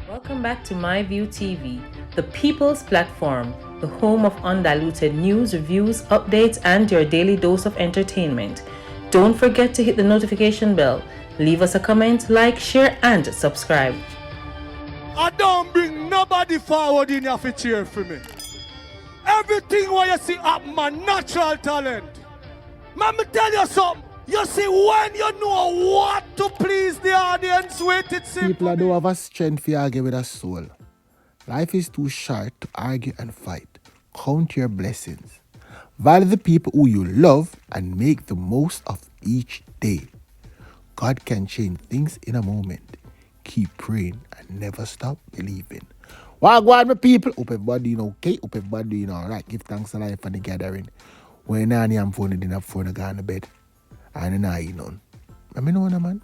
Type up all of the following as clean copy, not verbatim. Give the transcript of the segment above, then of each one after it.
Welcome back to MyView TV, the people's platform, the home of undiluted news, reviews, updates, and your daily dose of entertainment. Don't forget to hit the notification bell, leave us a comment, like, share, and subscribe. I don't bring nobody forward in here to cheer for me. Everything what you see up my natural talent. Let me tell you something. You see, when you know what to please the audience with, it's simple. People don't have a strength to argue with a soul. Life is too short to argue and fight. Count your blessings. Value the people who you love and make the most of each day. God can change things in a moment. Keep praying and never stop believing. Well, go on, my people. Hope everybody doing okay. Hope everybody doing all right. Give thanks to life for the gathering. When I'm phone, didn't have phone to go to bed. And then I none. I mean, no, man.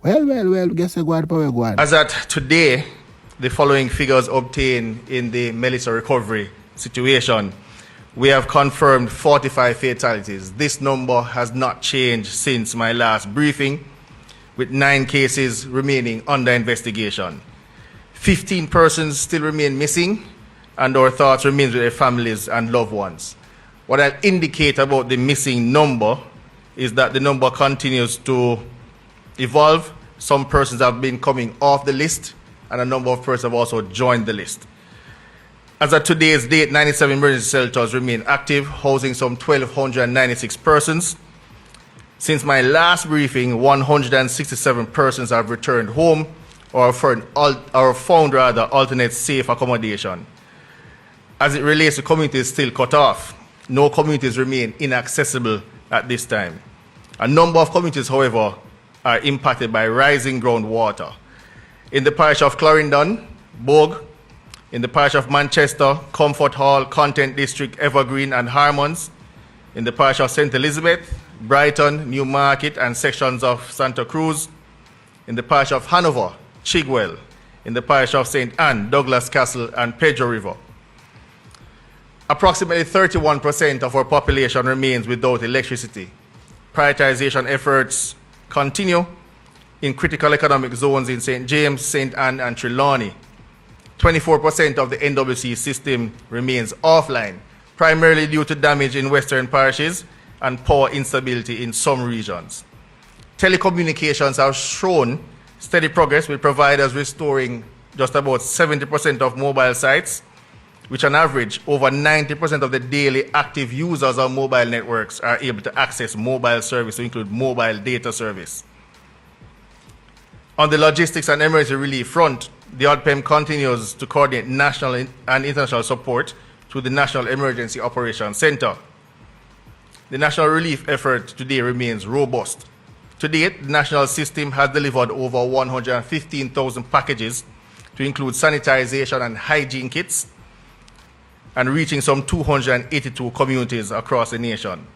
Well, guess go on. As at today, the following figures obtained in the Melissa recovery situation. We have confirmed 45 fatalities. This number has not changed since my last briefing, with 9 cases remaining under investigation. 15 persons still remain missing, and our thoughts remain with their families and loved ones. What I'll indicate about the missing number is that the number continues to evolve. Some persons have been coming off the list, and a number of persons have also joined the list. As of today's date, 97 emergency shelters remain active, housing some 1,296 persons. Since my last briefing, 167 persons have returned home or found alternate safe accommodation. As it relates to communities still cut off, no communities remain inaccessible at this time. A number of communities, however, are impacted by rising groundwater. In the parish of Clarendon, Bogue, in the parish of Manchester, Comfort Hall, Content District, Evergreen, and Harmons, in the parish of St. Elizabeth, Brighton, Newmarket, and sections of Santa Cruz, in the parish of Hanover, Chigwell, in the parish of St. Anne, Douglas Castle, and Pedro River. Approximately 31% of our population remains without electricity. Prioritization efforts continue in critical economic zones in St. James, St. Anne, and Trelawney. 24% of the NWC system remains offline, primarily due to damage in western parishes and power instability in some regions. Telecommunications have shown steady progress, with providers restoring just about 70% of mobile sites, which on average, over 90% of the daily active users of mobile networks are able to access mobile service, to include mobile data service. On the logistics and emergency relief front, the ODPEM continues to coordinate national and international support through the National Emergency Operations Center. The national relief effort today remains robust. To date, the national system has delivered over 115,000 packages to include sanitization and hygiene kits, and reaching some 282 communities across the nation.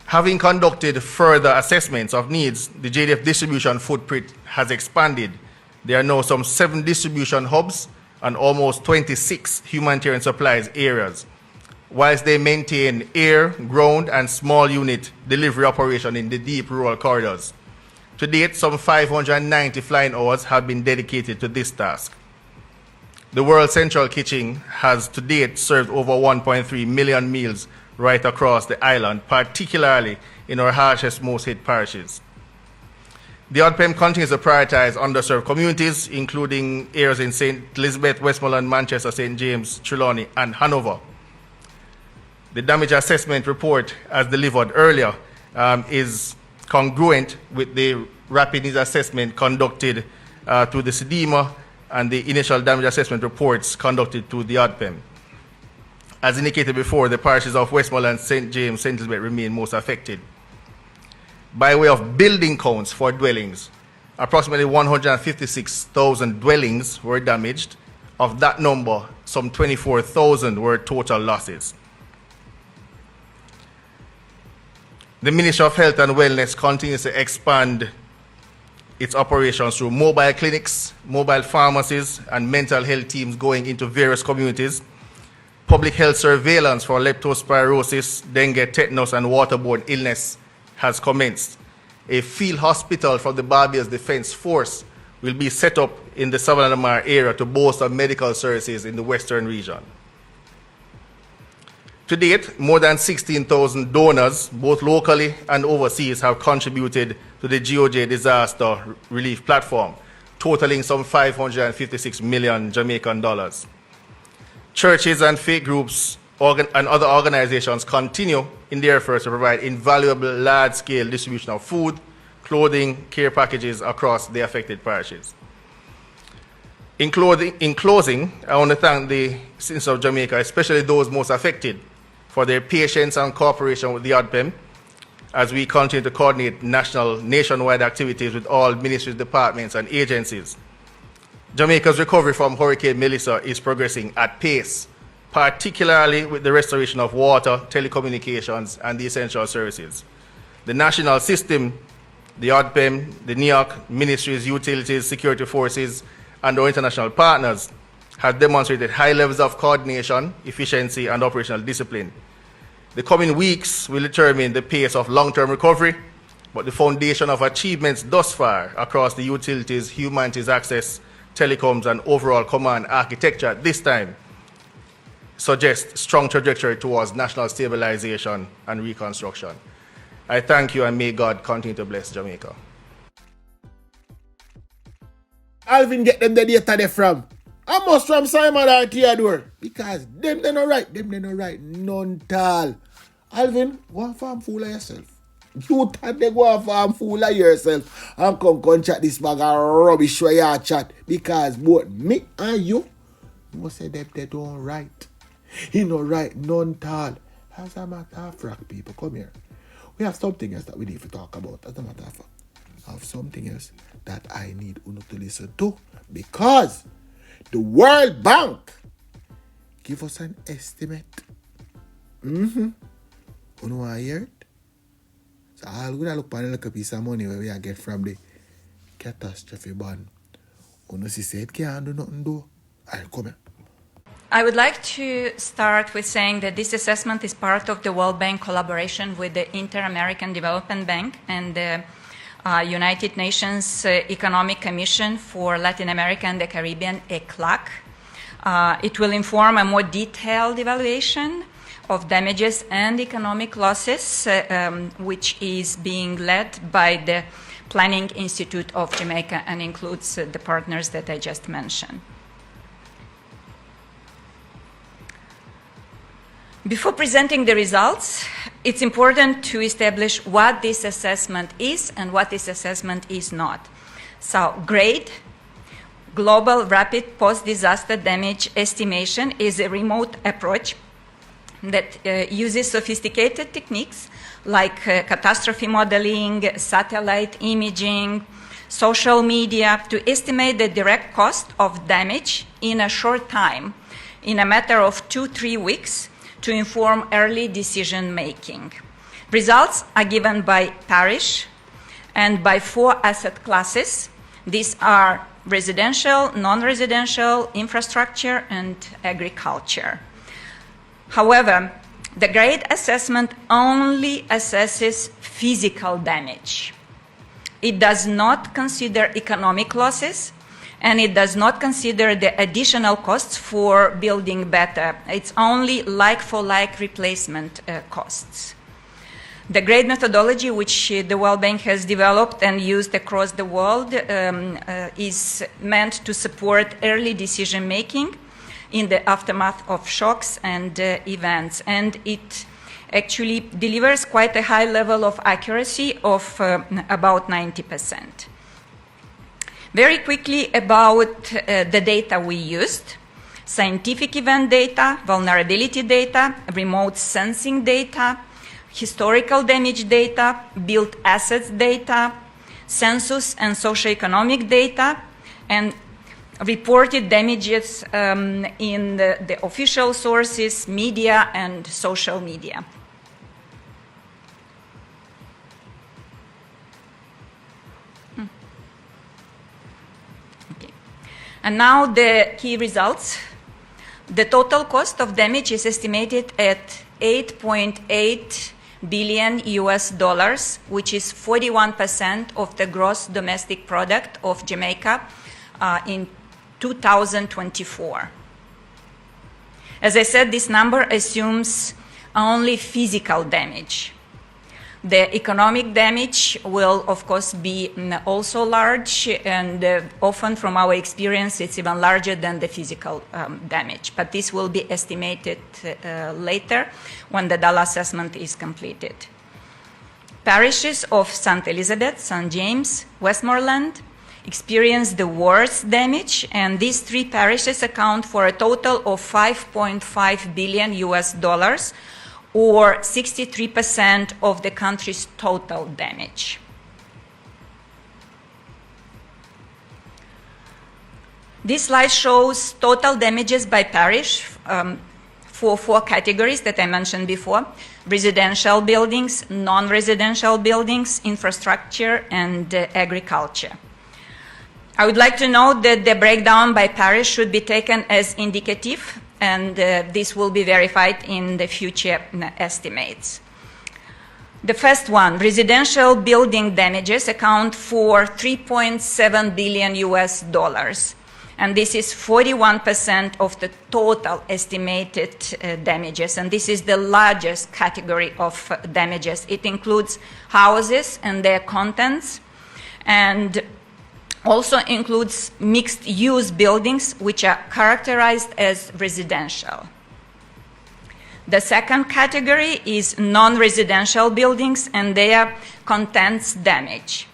Having conducted further assessments of needs, the JDF distribution footprint has expanded. There are now some 7 distribution hubs and almost 26 humanitarian supplies areas, whilst they maintain air, ground, and small unit delivery operation in the deep rural corridors. To date, some 590 flying hours have been dedicated to this task. The World Central Kitchen has to date served over 1.3 million meals right across the island, particularly in our harshest, most hit parishes. The ODPEM continues to prioritize underserved communities, including areas in St. Elizabeth, Westmoreland, Manchester, St. James, Trelawney, and Hanover. The damage assessment report, as delivered earlier, is congruent with the rapid needs assessment conducted through the SEDEMA and the initial damage assessment reports conducted through the ODPEM. As indicated before, the parishes of Westmoreland, St. James, St. Elizabeth remain most affected. By way of building counts for dwellings, approximately 156,000 dwellings were damaged. Of that number, some 24,000 were total losses. The Ministry of Health and Wellness continues to expand its operations through mobile clinics, mobile pharmacies, and mental health teams going into various communities. Public health surveillance for leptospirosis, dengue, tetanus, and waterborne illness has commenced. A field hospital from the Barbados Defense Force will be set up in the Savannah Mar area to bolster medical services in the western region. To date, more than 16,000 donors, both locally and overseas, have contributed to the GOJ disaster relief platform, totaling some 556 million Jamaican dollars. Churches and faith groups and other organizations continue in their efforts to provide invaluable large-scale distribution of food, clothing, care packages across the affected parishes. In closing, I want to thank the citizens of Jamaica, especially those most affected, for their patience and cooperation with the ODPEM as we continue to coordinate nationwide activities with all ministries, departments, and agencies. Jamaica's recovery from Hurricane Melissa is progressing at pace, particularly with the restoration of water, telecommunications, and the essential services. The national system, the ODPEM, the NEOC, ministries, utilities, security forces, and our international partners have demonstrated high levels of coordination, efficiency, and operational discipline. The coming weeks will determine the pace of long-term recovery, but the foundation of achievements thus far across the utilities, humanities access, telecoms, and overall command architecture at this time suggests strong trajectory towards national stabilization and reconstruction. I thank you, and may God continue to bless Jamaica. Alvin get them the data they from. I must from Simon or Theodore. Because them they not right. Them they not right. None tall. Alvin, go and farm fool of yourself. You thought they go and farm fool of yourself and come chat this bag of rubbish where you chat. Because both me and you must say them they don't right. He no right, none tall. As a matter of fact, people, come here. We have something else that we need to talk about. As a matter of fact, I have something else that I need Uno to listen to. Because the World Bank give us an estimate. Uno want to hear it? So I'll go look for a little piece of money where we get from the catastrophe bond. Uno see say it can't do nothing do. I'll come here. I would like to start with saying that this assessment is part of the World Bank collaboration with the Inter-American Development Bank and the United Nations Economic Commission for Latin America and the Caribbean, ECLAC. It will inform a more detailed evaluation of damages and economic losses, which is being led by the Planning Institute of Jamaica and includes the partners that I just mentioned. Before presenting the results, it's important to establish what this assessment is and what this assessment is not. So GRADE, Global Rapid Post-Disaster Damage Estimation, is a remote approach that uses sophisticated techniques like catastrophe modeling, satellite imaging, social media to estimate the direct cost of damage in a short time, in a matter of 2-3 weeks, to inform early decision making. Results are given by parish and by 4 asset classes. These are residential, non-residential, infrastructure, and agriculture. However, the GRADE assessment only assesses physical damage. It does not consider economic losses, and it does not consider the additional costs for building better. It's only like-for-like replacement costs. The GRADE methodology, which the World Bank has developed and used across the world, is meant to support early decision-making in the aftermath of shocks and events. And it actually delivers quite a high level of accuracy of about 90%. Very quickly about the data we used: scientific event data, vulnerability data, remote sensing data, historical damage data, built assets data, census and socioeconomic data, and reported damages in the official sources, media, and social media. Okay. And now the key results. The total cost of damage is estimated at 8.8 billion US dollars, which is 41% of the gross domestic product of Jamaica in 2024. As I said, this number assumes only physical damage. The economic damage will, of course, be also large, and often from our experience, it's even larger than the physical damage. But this will be estimated later when the DALA assessment is completed. Parishes of St. Elizabeth, St. James, Westmoreland experienced the worst damage, and these 3 parishes account for a total of 5.5 billion US dollars, or 63% of the country's total damage. This slide shows total damages by parish for 4 categories that I mentioned before: residential buildings, non-residential buildings, infrastructure, and agriculture. I would like to note that the breakdown by parish should be taken as indicative, and this will be verified in the future estimates. The first one, residential building damages, account for 3.7 billion US dollars. And this is 41% of the total estimated damages. And this is the largest category of damages. It includes houses and their contents, and also includes mixed-use buildings, which are characterized as residential. The second category is non-residential buildings and their contents damage.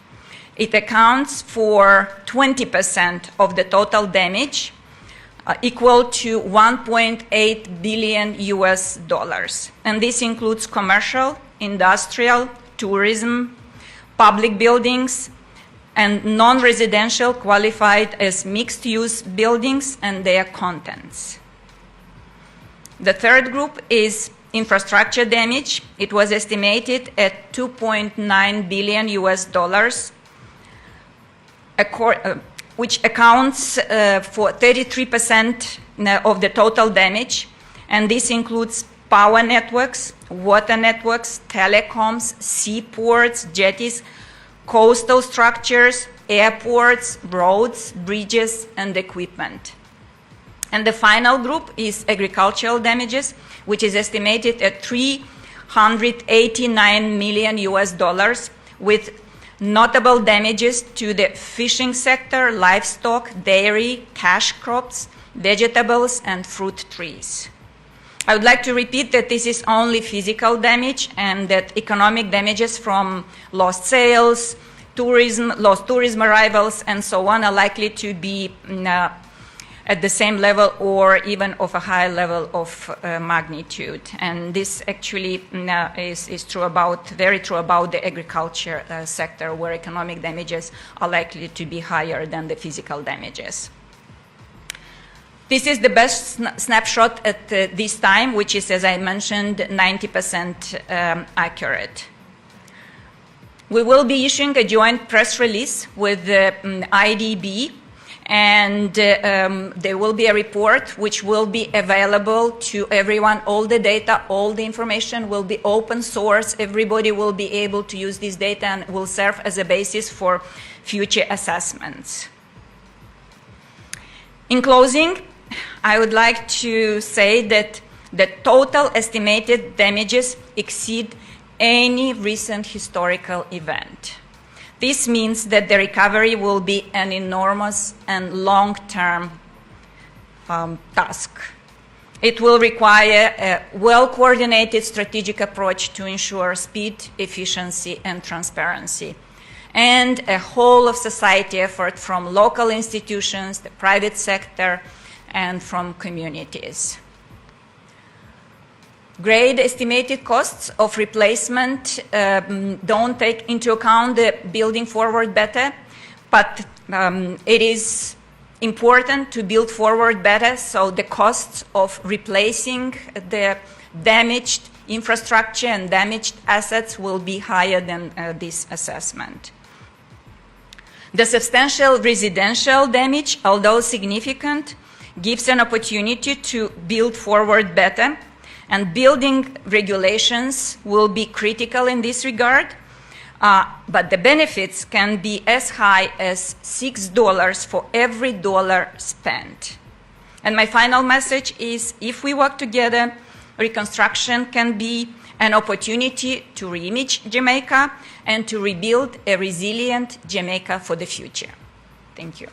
It accounts for 20% of the total damage, equal to 1.8 billion US dollars. And this includes commercial, industrial, tourism, public buildings, and non-residential qualified as mixed-use buildings and their contents. The third group is infrastructure damage. It was estimated at 2.9 billion US dollars, which accounts for 33% of the total damage, and this includes power networks, water networks, telecoms, seaports, jetties, coastal structures, airports, roads, bridges, and equipment. And the final group is agricultural damages, which is estimated at 389 million US dollars, with notable damages to the fishing sector, livestock, dairy, cash crops, vegetables, and fruit trees. I would like to repeat that this is only physical damage, and that economic damages from lost sales, tourism, lost tourism arrivals, and so on are likely to be at the same level or even of a higher level of magnitude. And this actually is true about, very true about the agriculture sector, where economic damages are likely to be higher than the physical damages. This is the best snapshot at this time, which is, as I mentioned, 90% accurate. We will be issuing a joint press release with the IDB, and there will be a report which will be available to everyone. All the data, all the information will be open source. Everybody will be able to use this data and will serve as a basis for future assessments. In closing, I would like to say that the total estimated damages exceed any recent historical event. This means that the recovery will be an enormous and long-term task. It will require a well-coordinated strategic approach to ensure speed, efficiency, and transparency, and a whole of society effort from local institutions, the private sector, and from communities. Great estimated costs of replacement don't take into account the building forward better, but it is important to build forward better, so the costs of replacing the damaged infrastructure and damaged assets will be higher than this assessment. The substantial residential damage, although significant, gives an opportunity to build forward better, and building regulations will be critical in this regard, but the benefits can be as high as $6 for every dollar spent. And my final message is, if we work together, reconstruction can be an opportunity to reimage Jamaica and to rebuild a resilient Jamaica for the future. Thank you.